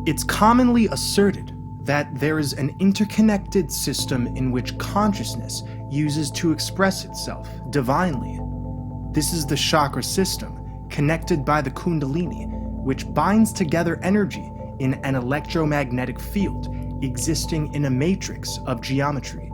It's commonly asserted that there is an interconnected system in which consciousness uses to express itself divinely. This is the chakra system, connected by the Kundalini, which binds together energy in an electromagnetic field existing in a matrix of geometry.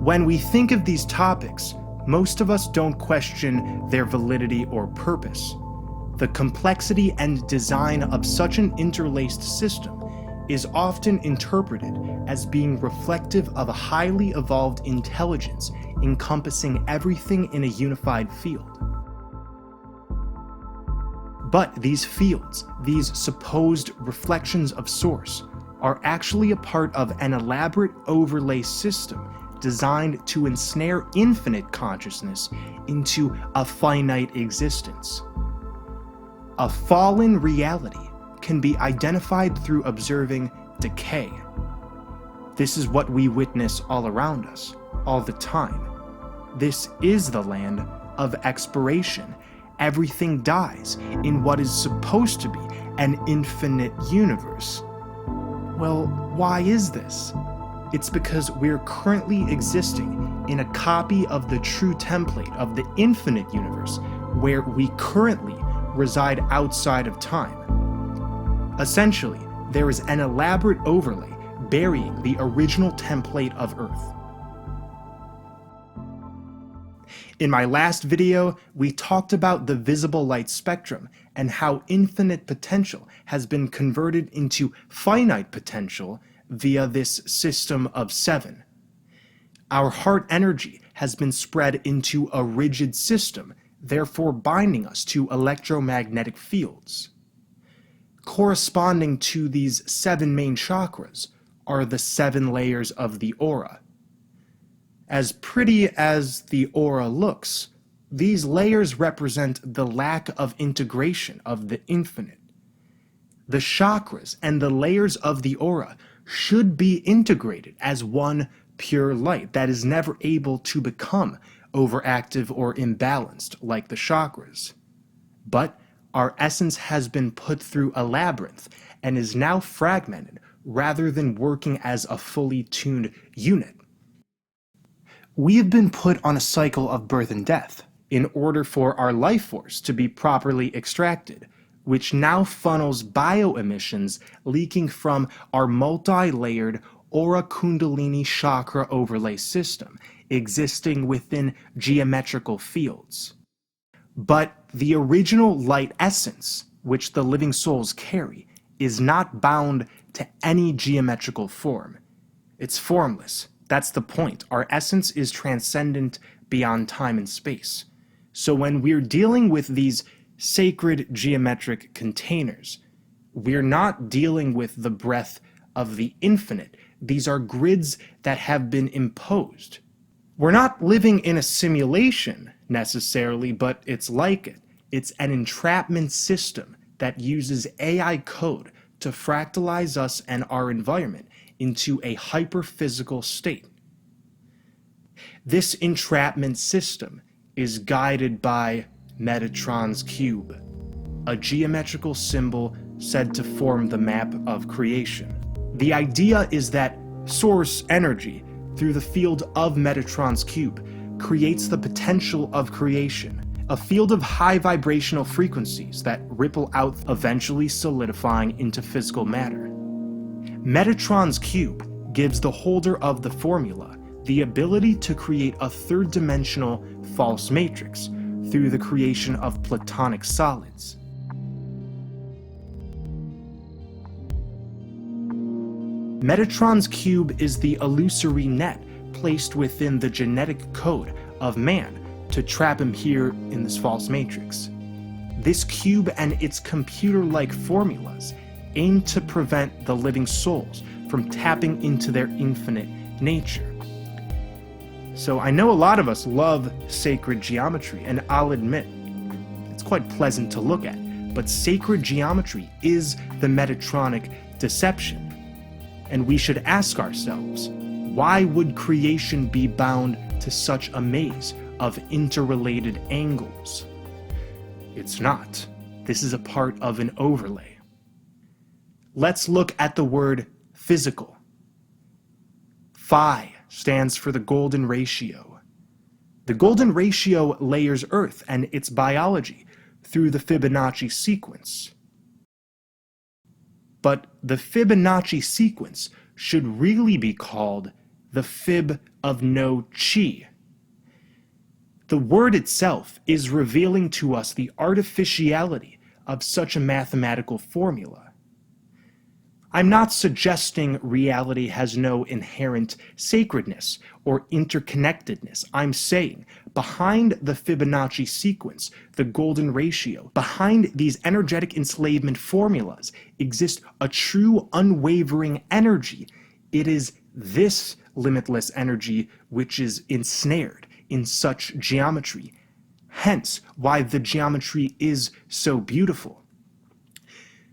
When we think of these topics, most of us don't question their validity or purpose. The complexity and design of such an interlaced system is often interpreted as being reflective of a highly evolved intelligence encompassing everything in a unified field. But these fields, these supposed reflections of Source, are actually a part of an elaborate overlay system designed to ensnare infinite consciousness into a finite existence. A fallen reality can be identified through observing decay. This is what we witness all around us, all the time. This is the land of expiration. Everything dies in what is supposed to be an infinite universe. Well, why is this? It's because we're currently existing in a copy of the true template of the infinite universe, where we currently reside outside of time. Essentially, there is an elaborate overlay burying the original template of Earth. In my last video, we talked about the visible light spectrum and how infinite potential has been converted into finite potential via this system of 7. Our heart energy has been spread into a rigid system, therefore binding us to electromagnetic fields. Corresponding to these 7 main chakras are the 7 layers of the aura. As pretty as the aura looks, these layers represent the lack of integration of the infinite. The chakras and the layers of the aura should be integrated as one pure light that is never able to become overactive or imbalanced like the chakras. But our essence has been put through a labyrinth and is now fragmented rather than working as a fully tuned unit. We have been put on a cycle of birth and death in order for our life force to be properly extracted, which now funnels bioemissions leaking from our multi-layered Aura Kundalini chakra overlay system existing within geometrical fields. But the original light essence, which the living souls carry, is not bound to any geometrical form. It's formless. That's the point. Our essence is transcendent beyond time and space. So when we're dealing with these sacred geometric containers, we're not dealing with the breath of the infinite. These are grids that have been imposed. We're not living in a simulation necessarily, but it's like it. It's an entrapment system that uses AI code to fractalize us and our environment into a hyper-physical state. This entrapment system is guided by Metatrons Cube, a geometrical symbol said to form the map of creation. The idea is that source energy, through the field of Metatrons Cube, creates the potential of creation, a field of high vibrational frequencies that ripple out, eventually solidifying into physical matter. Metatrons Cube gives the holder of the formula the ability to create a third-dimensional false matrix through the creation of platonic solids. Metatrons Cube is the illusory net placed within the genetic code of man to trap him here in this false matrix. This cube and its computer-like formulas aim to prevent the living souls from tapping into their infinite nature. So I know a lot of us love sacred geometry, and I'll admit, it's quite pleasant to look at, but sacred geometry is the Metatronic deception. And we should ask ourselves, why would creation be bound to such a maze of interrelated angles? It's not. This is a part of an overlay. Let's look at the word physical. Phi stands for the golden ratio. The golden ratio layers Earth and its biology through the Fibonacci sequence. But the Fibonacci sequence should really be called the fib of no chi. The word itself is revealing to us the artificiality of such a mathematical formula. I'm not suggesting reality has no inherent sacredness or interconnectedness. I'm saying behind the Fibonacci sequence, the golden ratio, behind these energetic enslavement formulas exists a true unwavering energy. It is this limitless energy which is ensnared in such geometry. Hence why the geometry is so beautiful.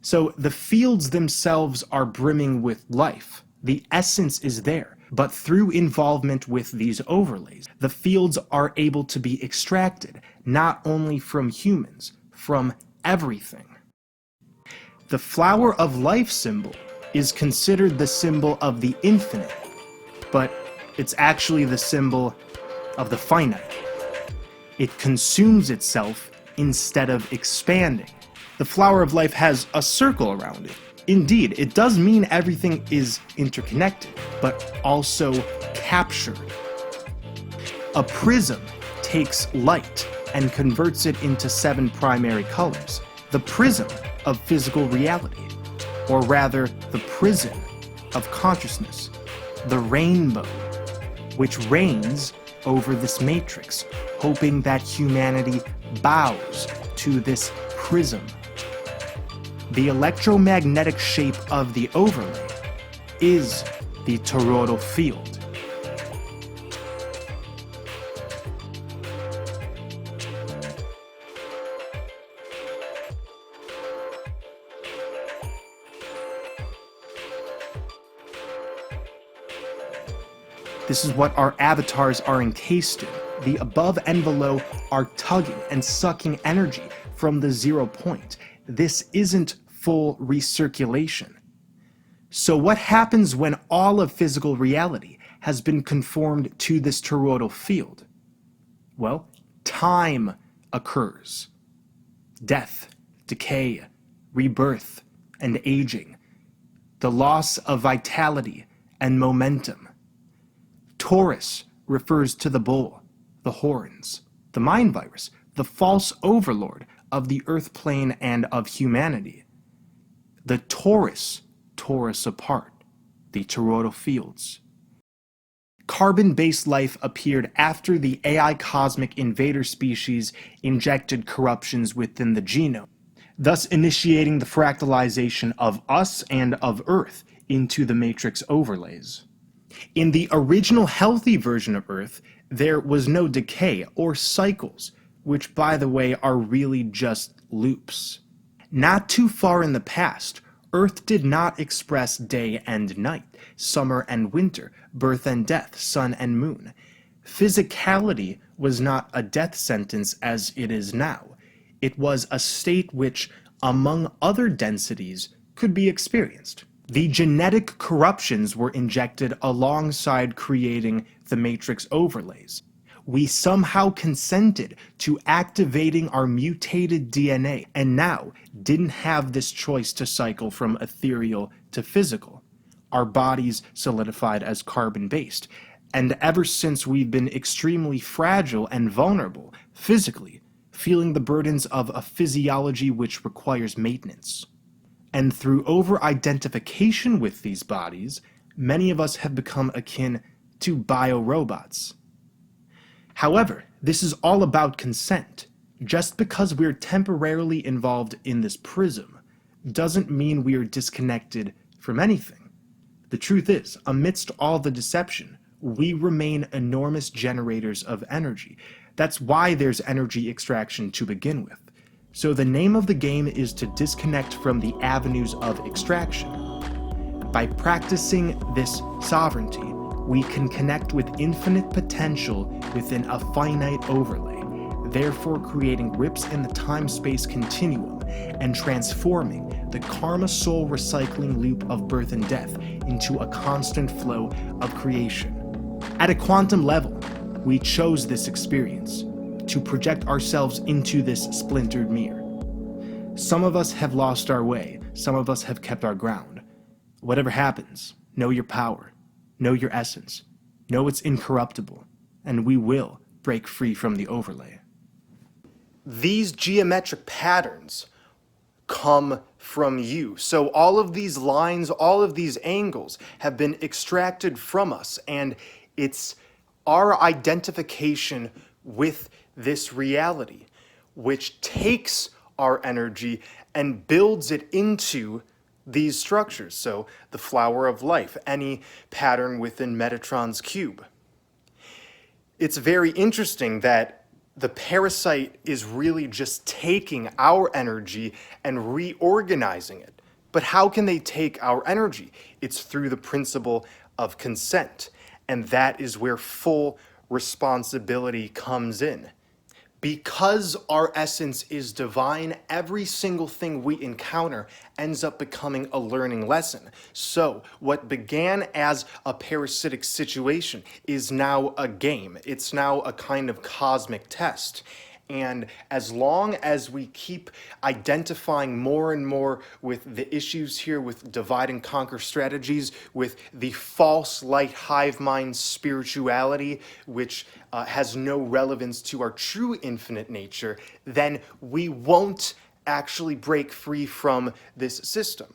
So the fields themselves are brimming with life. The essence is there, but through involvement with these overlays, the fields are able to be extracted, not only from humans, from everything. The flower of life symbol is considered the symbol of the infinite, but it's actually the symbol of the finite. It consumes itself instead of expanding. The flower of life has a circle around it. Indeed, it does mean everything is interconnected, but also captured. A prism takes light and converts it into 7 primary colors, the prism of physical reality, or rather, the prison of consciousness, the rainbow, which reigns over this matrix, hoping that humanity bows to this prism. The electromagnetic shape of the overlay is the toroidal field. This is what our avatars are encased in. The above envelope are tugging and sucking energy from the 0 point. This isn't full recirculation. So what happens when all of physical reality has been conformed to this toroidal field? Well, time occurs. Death, decay, rebirth, and aging. The loss of vitality and momentum. Taurus refers to the bull, the horns, the mind virus, the false overlord of the earth plane and of humanity. The torus tore us apart, the toroidal fields. Carbon-based life appeared after the AI cosmic invader species injected corruptions within the genome, thus initiating the fractalization of us and of Earth into the matrix overlays. In the original healthy version of Earth, there was no decay or cycles, which, by the way, are really just loops. Not too far in the past, Earth did not express day and night, summer and winter, birth and death, sun and moon. Physicality was not a death sentence as it is now. It was a state which, among other densities, could be experienced. The genetic corruptions were injected alongside creating the matrix overlays. We somehow consented to activating our mutated DNA, and now didn't have this choice to cycle from ethereal to physical. Our bodies solidified as carbon-based, and ever since we've been extremely fragile and vulnerable, physically, feeling the burdens of a physiology which requires maintenance. And through over-identification with these bodies, many of us have become akin to biorobots. However, this is all about consent. Just because we're temporarily involved in this prism doesn't mean we are disconnected from anything. The truth is, amidst all the deception, we remain enormous generators of energy. That's why there's energy extraction to begin with. So the name of the game is to disconnect from the avenues of extraction. By practicing this sovereignty, we can connect with infinite potential within a finite overlay. therefore creating rips in the time-space continuum and transforming the karma-soul recycling loop of birth and death into a constant flow of creation. At a quantum level, we chose this experience to project ourselves into this splintered mirror. Some of us have lost our way, some of us have kept our ground. Whatever happens, know your power, know your essence, know it's incorruptible, and we will break free from the overlay. These geometric patterns come from you. So all of these lines, all of these angles have been extracted from us, and it's our identification with this reality, which takes our energy and builds it into these structures. So the flower of life, any pattern within Metatrons Cube. It's very interesting that the parasite is really just taking our energy and reorganizing it. But how can they take our energy? It's through the principle of consent. And that is where full responsibility comes in. Because our essence is divine, every single thing we encounter ends up becoming a learning lesson. So what began as a parasitic situation is now a game. It's now a kind of cosmic test. And as long as we keep identifying more and more with the issues here, with divide and conquer strategies, with the false light hive mind spirituality, which has no relevance to our true infinite nature, then we won't actually break free from this system.